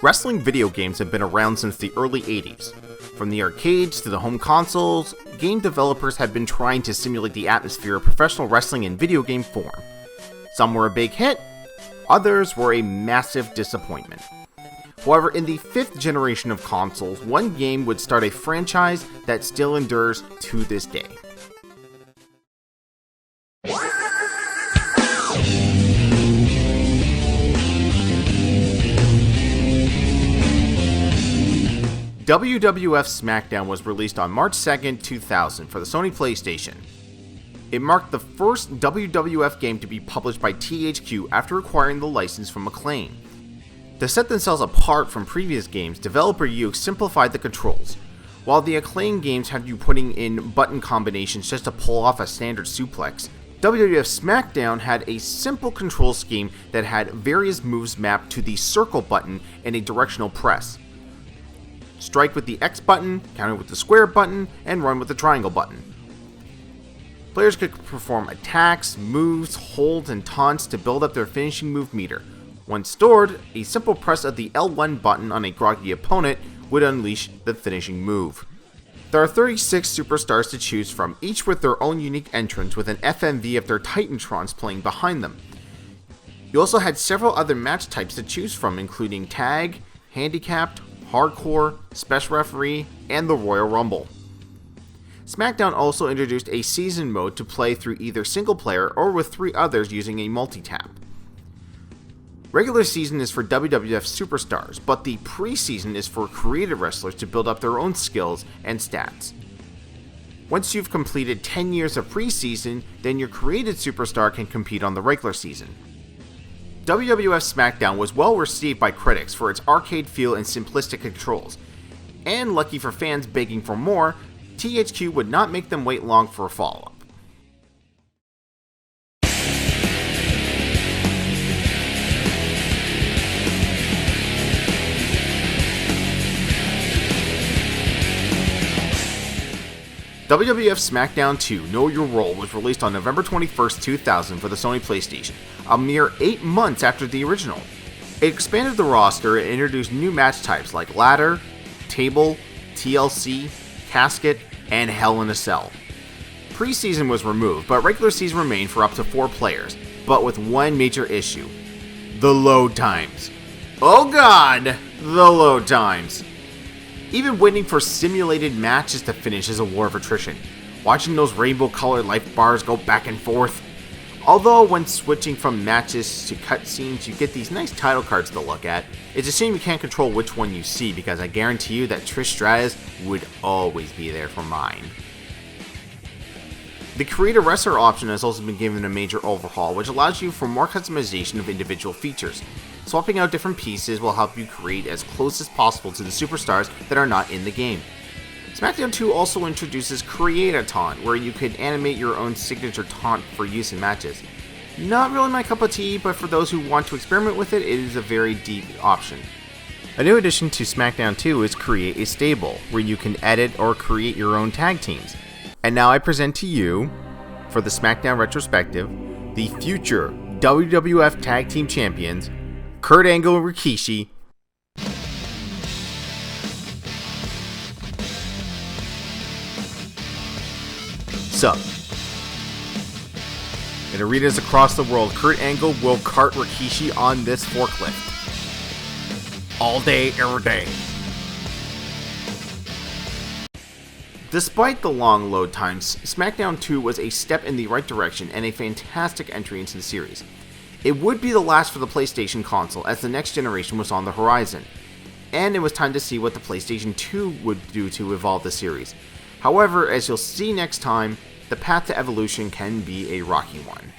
Wrestling video games have been around since the early 80s. From the arcades to the home consoles, game developers have been trying to simulate the atmosphere of professional wrestling in video game form. Some were a big hit, others were a massive disappointment. However, in the 5th generation of consoles, one game would start a franchise that still endures to this day. WWF Smackdown was released on March 2nd, 2000 for the Sony PlayStation. It marked the first WWF game to be published by THQ after acquiring the license from Acclaim. To set themselves apart from previous games, developer Yuke simplified the controls. While the Acclaim games have you putting in button combinations just to pull off a standard suplex, WWF Smackdown had a simple control scheme that had various moves mapped to the circle button and a directional press. Strike with the X button, counter with the square button, and run with the triangle button. Players could perform attacks, moves, holds, and taunts to build up their finishing move meter. Once stored, a simple press of the L1 button on a groggy opponent would unleash the finishing move. There are 36 superstars to choose from, each with their own unique entrance with an FMV of their Titantrons playing behind them. You also had several other match types to choose from, including Tag, Handicapped, Hardcore, Special Referee, and the Royal Rumble. Smackdown also introduced a season mode to play through either single player or with 3 others using a multi-tap. Regular season is for WWF superstars, but the preseason is for creative wrestlers to build up their own skills and stats. Once you've completed 10 years of preseason, then your created superstar can compete on the regular season. WWF Smackdown was well received by critics for its arcade feel and simplistic controls, and lucky for fans begging for more, THQ would not make them wait long for a follow-up. WWF Smackdown 2 Know Your Role was released on November 21st, 2000 for the Sony PlayStation, a mere 8 months after the original. It expanded the roster and introduced new match types like ladder, table, TLC, casket, and Hell in a Cell. Preseason was removed, but regular season remained for up to 4 players, but with one major issue: the load times. Oh god, the load times. Even waiting for simulated matches to finish is a war of attrition, watching those rainbow-colored life bars go back and forth. Although when switching from matches to cutscenes you get these nice title cards to look at, it's a shame you can't control which one you see, because I guarantee you that Trish Stratus would always be there for mine. The Creator Wrestler option has also been given a major overhaul, which allows you for more customization of individual features. Swapping out different pieces will help you create as close as possible to the superstars that are not in the game. Smackdown 2 also introduces Create a Taunt, where you can animate your own signature taunt for use in matches. Not really my cup of tea, but for those who want to experiment with it, it is a very deep option. A new addition to Smackdown 2 is Create a Stable, where you can edit or create your own tag teams. And now I present to you, for the Smackdown Retrospective, the future WWF Tag Team Champions, Kurt Angle and Rikishi. So, in arenas across the world, Kurt Angle will cart Rikishi on this forklift. All day, every day. Despite the long load times, Smackdown 2 was a step in the right direction and a fantastic entry into the series. It would be the last for the PlayStation console, as the next generation was on the horizon, and it was time to see what the PlayStation 2 would do to evolve the series. However, as you'll see next time, the path to evolution can be a rocky one.